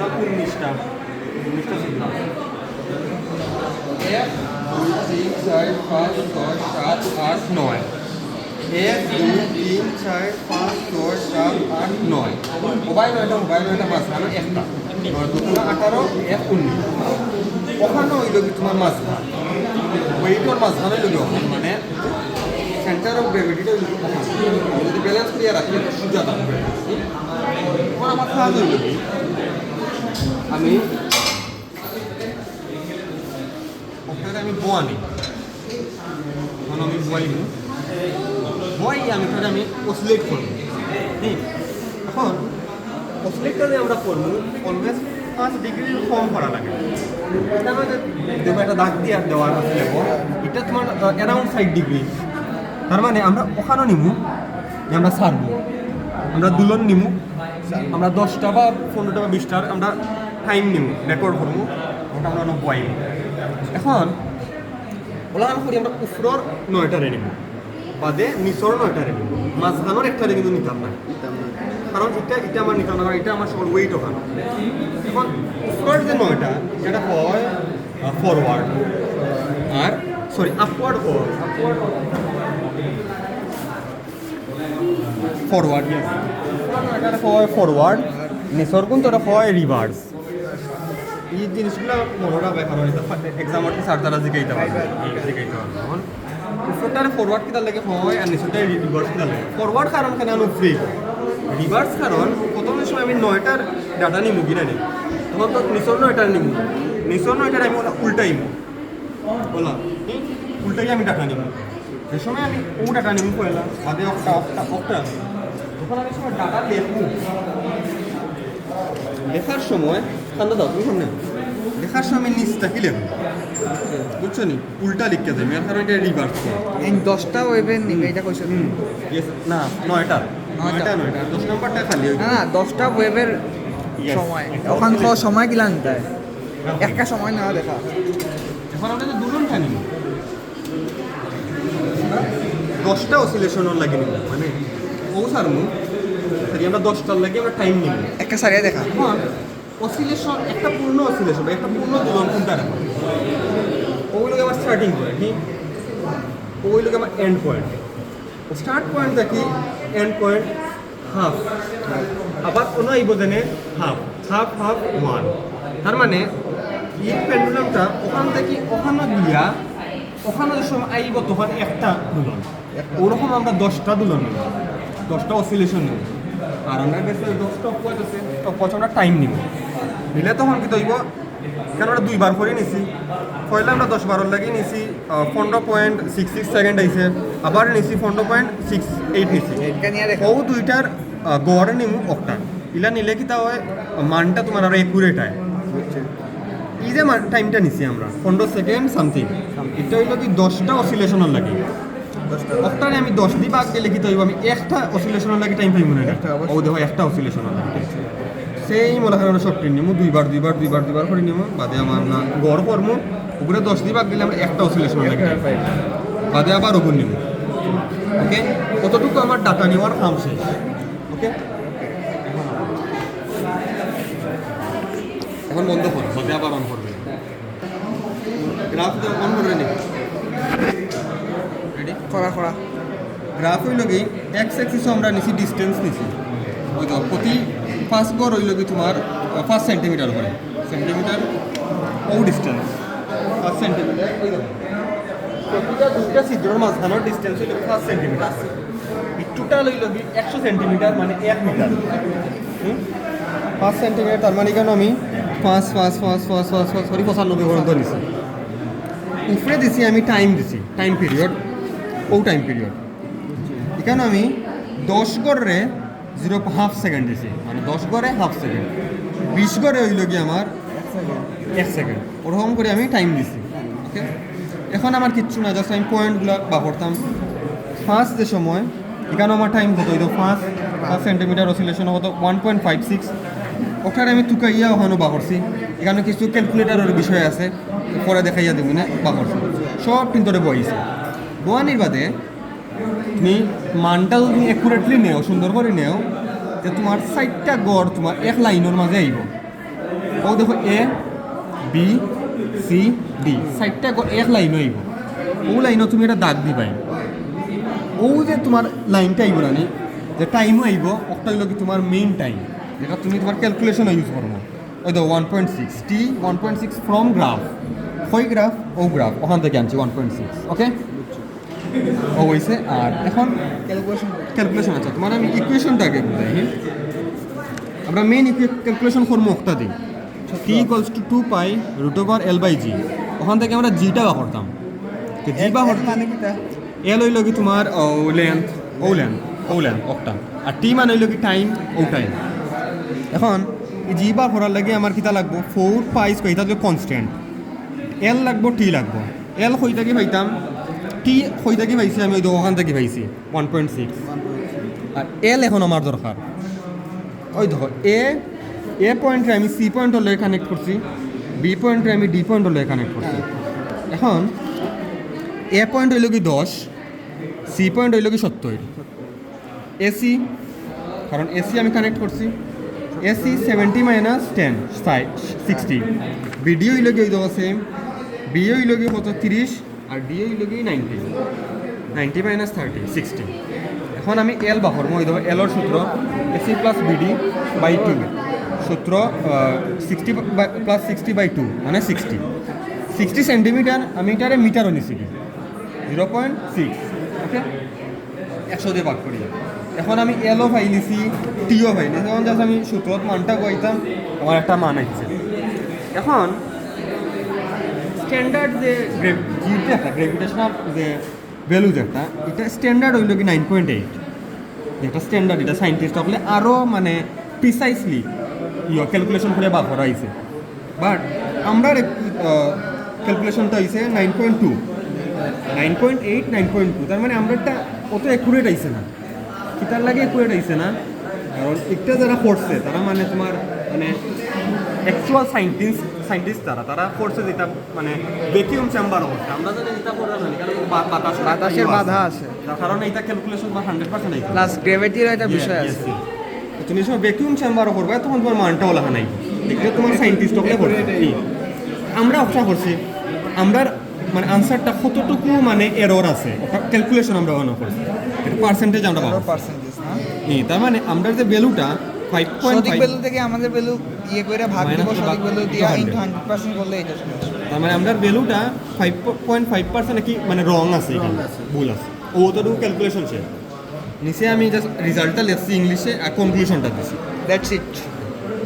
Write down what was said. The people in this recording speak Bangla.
টোটাল 19টা ছিল। 1 2 3 4 5 6 7 8 9 1 2 3 4 5 6 7 8 9 মোবাইল নয়টা মাঝখানে একটা 18 1 19 ওখানে হইল কি তোমার মাঝখান ওইটার মাঝখানে হইল মানে সেন্টার অফ গ্র্যাভিটিটা হইল যদি ব্যালেন্স করিয়া রাখি সোজা থাকবে। এখন আমার কাজ হইল কি আমি ওখানে আমি বোয়া নিই, এখন আমি বোয়াইব আমি অসিলেট করব। এখন অসিলেটটা আমরা করবো অলওয়েজ 5 ডিগ্রির কম করা লাগে। এটা আমাদের একটা দাগ দিয়ে দেওয়ার আছে, এটা তোমার অ্যারাউন্ড 5 ডিগ্রি। তার মানে আমরা ওখানেও নিমু যে আমরা ছাড়বো, আমরা দুলন নিমু, আমরা 10টা বা 15টা বা 20টার আমরা টাইম নিমু, রেকর্ড করবো, ওটা আমরা বয়াইব। এখন ওলান করি আমরা উপরের 9টারে নিব, বাদে নিচর 9টারে নিব, মাঝখানোর একটারে কিন্তু নিতাম না, কারণ এটা আমার নিতাম না, কারণ এটা আমার সকল ওয়েট ওখানে। এখন উপরের যে 9টা যেটা হয় ফরওয়ার্ড আর আপওয়ার্ড ফরওয়ার্ড এটা হয় ফরওয়ার্ড, নিচর কিন্তু এটা হয় রিভার্স। এই জিনিসগুলো মনে রাখবে, কারণ এক্সামের স্যার তারা জিকাইতে পারবে। এখন উপরটারে ফরওয়ার্ড কিতার লাগে হয় আর নিচরটারে রিভার্স কিতার লাগে। ফরওয়ার্ড কারণ কেন আমি ফ্রি, রিভার্স কারণ প্রথমে সময় আমি 9টার ডাটা নিমু কিনা নেই, তখন তো নিচর 9টার নিমু, নিচর 9টার আমি ওটা উল্টাইম বললাম, উল্টাই আমি ডাটা নিমু। সে সময় আমি ও ডাটা নিমু পয়লা বাদে অক্টা যখন আমি সময় ডাটা লেখবো, লেখার সময় ঠান্ডা দাও তুমি সামনে, লেখার সময় নিচটা কি লেখো বুঝছো নি, উল্টা লিখতে দেবে, এর কারণে এটা রিভার্স করে। 10টা ওয়েভের নিবে এটা কইছো না 9টা 10 নম্বরটা খালি না 10টা ওয়েভের সময় ওখান থেকে সময় কিলা নিতে একটা সময় না দেখা। এখন আমরা যে দুজন খানি 10টা অসিলেশনের লাগে নিব, মানে ও সারমু আমরা 10টার লাগে আমরা টাইম নিব একটা সারিয়া দেখা। এখন অসিলেশন একটা পূর্ণ অসিলেশন বা একটা পূর্ণ দুলন কোনটা রাখবো, ওগুলোকে আমার স্টার্টিং পয়েন্ট কি, ওগুলোকে আমার এন্ড পয়েন্ট। স্টার্ট পয়েন্ট দেখি এন্ড পয়েন্ট হাফ, আবার কোনো এই বোঝেনে হাফ হাফ হাফ 1। তার মানে এই পেন্ডুলামটা ওখান থেকে ওখানে দিয়া ওখানে যে সময় আইব তখন একটা দুলন, ওরকম আমরা 10টা দুলন নেব, 10টা অসিলেশন নেব। আর আমরা কাছে 10টা পয়েন্ট আছে, তখন আমরা টাইম নিব নিলে তখন কি তৈব, কেন আমরা 2বার করে নিছি, পয়লা আমরা 10-12 লাগিয়ে নিছি 15.66 সেকেন্ড আইছে, আবার নিছি 15.68 নিছি, ও দুইটার গড় নিমু একটা, ইলা নিলে কি তা হয় মানটা তোমার আরো একুরেট হয়। এই যে টাইমটা নিছি আমরা 15 সেকেন্ড সামথিং, এটা হইল কি 10টা অসিলেশনের লাগে, অক্টারে আমি 10 দিয়ে ভাগ গেলে কি তৈব আমি একটা অসিলেশনের লাগে টাইম পাইব না, ও দেখো একটা অসিলেশনের লাগে সেই মনে হয় আমরা সবটি নিমু, দুইবার করে নিমু, বাদে আমার না গড় করমু, উপরে 10 দিয়ে ভাগ দিলে আমরা একটা অসিলেশন লাগে, বাদে আবার ওগুন নিমু। ওকে, কতটুকু আমার ডাটা নেওয়ার কাম শেষ। ওকে, এখন বন্ধ করো, বাদে আবার অন করবে, গ্রাফ অন করবে নি, রেডি করা গ্রাফ হইল কি এক্স অ্যাক্সিসও আমরা নিছি ডিস্টেন্স নিছি, ওই তো প্রতি 5 গড় হইল কি তোমার 5 সেন্টিমিটার করে, সেন্টিমিটার ও ডিস্টেন্স 5 সেন্টিমিটার, ওই দেখো প্রতিটা দুইটা ছিদ্রের মাঝখানের ডিস্টেন্স হইল 5 সেন্টিমিটার, টোটাল হইল কি 100 সেন্টিমিটার মানে 1 মিটার। 5 সেন্টিমিটার তার মানে কেন আমি 95 পর্যন্ত নিছি, উপরে দিছি আমি টাইম দিছি, টাইম পিরিয়ড ও টাইম পিরিয়ড, এখানে আমি 10 গড়ে 0.5 সেকেন্ড দিছি, মানে 10 গড়ে হাফ সেকেন্ড, 20 গড়ে হইল কি আমার 1 সেকেন্ড, ওরকম করে আমি টাইম দিছি। ওকে, এখন আমার কিচ্ছু না, জাস্ট আমি পয়েন্টগুলো বা করতাম। ফার্স্ট যে সময় এখানে আমার টাইম কত হইতো 5 সেন্টিমিটার অসিলেশন হতো 1.56, ওখানে আমি তুকাইয়া ওখানে বা করছি, এখানে কিছু ক্যালকুলেটারের বিষয় আছে পরে দেখাইয়া দেবো না, বা করছি সব কিন্তু বইছে বোয়ানির বাদে তুমি মানটা যদি অ্যাকুরেটলি নেও, সুন্দর করে নেও, যে তোমার 4টা গড় তোমার এক লাইনের মাঝে আইব, ও দেখো এ বি সি ডি সাইডটা এক লাইন আইব ও লাইনও তুমি এটা দাগ দিবাই ও যে তোমার লাইনটা আইব না যে টাইমও আইব ওটা হইল কি তোমার মেইন টাইম যেটা তুমি তোমার ক্যালকুলেশন ইউজ করবো ওই তো 1.6 টি 1.6 ফ্রম গ্রাফ ওই গ্রাফ ও গ্রাফ ওখান থেকে আনছি 1.6 ওকে ও হয়েছে আর এখন ক্যালকুলেশন আছে তোমার আমি ইকুয়েশনটা আগে বুঝাই আমরা মেইন ক্যালকুলেশন করবো একটা দিই T equals to 2 pi root over L by G ওখান থেকে আমরা জিটা বা করতাম জি বা মানে কি তা এল হইল কি তোমার লেন্থ ও লেন্থ একটা আর টি মানে হইল কি টাইম ও টাইম এখন এই জি বার করার লাগে আমার কিতা লাগবো 4 পাই স্কয়ার এটা হলো কনস্ট্যান্ট এল লাগবো টি লাগবো এল কই থেকে পাইতাম টি কই থেকে পাইছি আমি ওই ওখান থেকে পাইছি 1.6 আর এল এখন আমার দরকার ওই দেখো এ পয়েন্টে আমি সি পয়েন্ট হলে কানেক্ট করছি বি পয়েন্টে আমি ডি পয়েন্ট হলে কানেক্ট করছি এখন এ পয়েন্ট হইল কি 10 সি পয়েন্ট হইল কি 70 এসি কারণ এসি আমি কানেক্ট করছি এসি 70 মাইনাস 10 60 বিডিও হইল কি ওই দেখো সেম বিও হইল কি কত 30 আর ডিও হইল কি 90 মাইনাস 30 60 এখন আমি এল বাহর মই দেখো এলর সূত্র এসি প্লাস বিডি বাই 2 সূত্র 60 প্লাস 60 বাই 2 মানে 60 সেন্টিমিটার আমি এটারে মিটারও নিছি 0.6 ওকে 100 দিয়ে ভাগ করি এখন আমি এলও পাই নিছি টিও পাই নিছি এখন জাস্ট আমি সূত্রত মানটা কইতাম আমার একটা মান আছে এখন স্ট্যান্ডার্ড যে জিটা গ্র্যাভিটেশনাল যে ভ্যালু যেটা এটা স্ট্যান্ডার্ড হইল কি 9.8 যেটা স্ট্যান্ডার্ড এটা সাইন্টিস্ট হলে আরও মানে প্রিসাইসলি ক্যালকুলেশন করে বার করা হয়েছে বাট আমরা ক্যালকুলেশনটা হয়েছে 9.2 9.2 তার মানে আমরা একটা অত অ্যাকুরেট আইছে না কিতার লাগে অ্যাকুরেট আইছে না কারণ একটা যারা করছে তারা মানে তোমার মানে অ্যাকচুয়াল সাইন্টিস্ট তারা করছে যেটা মানে ভ্যাকুয়াম চেম্বার অবস্থা আমরা জানি যেটা করে জানি কারণ বাতাসের বাধা আছে কারণ এইটা ক্যালকুলেশন বা 100% আইছে প্লাস গ্র্যাভিটির একটা বিষয় আছে তুমি যখন ভ্যাকুয়াম চেম্বারও করবে তখন তোমার মানটাও লেখা নাই দেখলে তোমার সাইন্টিস্ট হলে করবে আমরা অপশন করছি আমরা মানে আনসারটা কতটুকু মানে এরর আছে ওটা ক্যালকুলেশন আমরা অন করছি পার্সেন্টেজ আমরা পাবো পার্সেন্টেজ না তার মানে আমরা যে ভ্যালুটা 5.5 সঠিক ভ্যালু থেকে আমাদের ভ্যালু ইয়ে করে ভাগ দিব সঠিক ভ্যালু দিয়ে ইনটু 100% করলে এটা তার মানে আমরা ভ্যালুটা 5.5% কি মানে রং আছে এখানে ভুল আছে ও তো ক্যালকুলেশন শেষ নিচে আমি জাস্ট রেজাল্টটা লিখছি ইংলিশে আর কনক্লুশনটা দিছি দ্যাটস ইট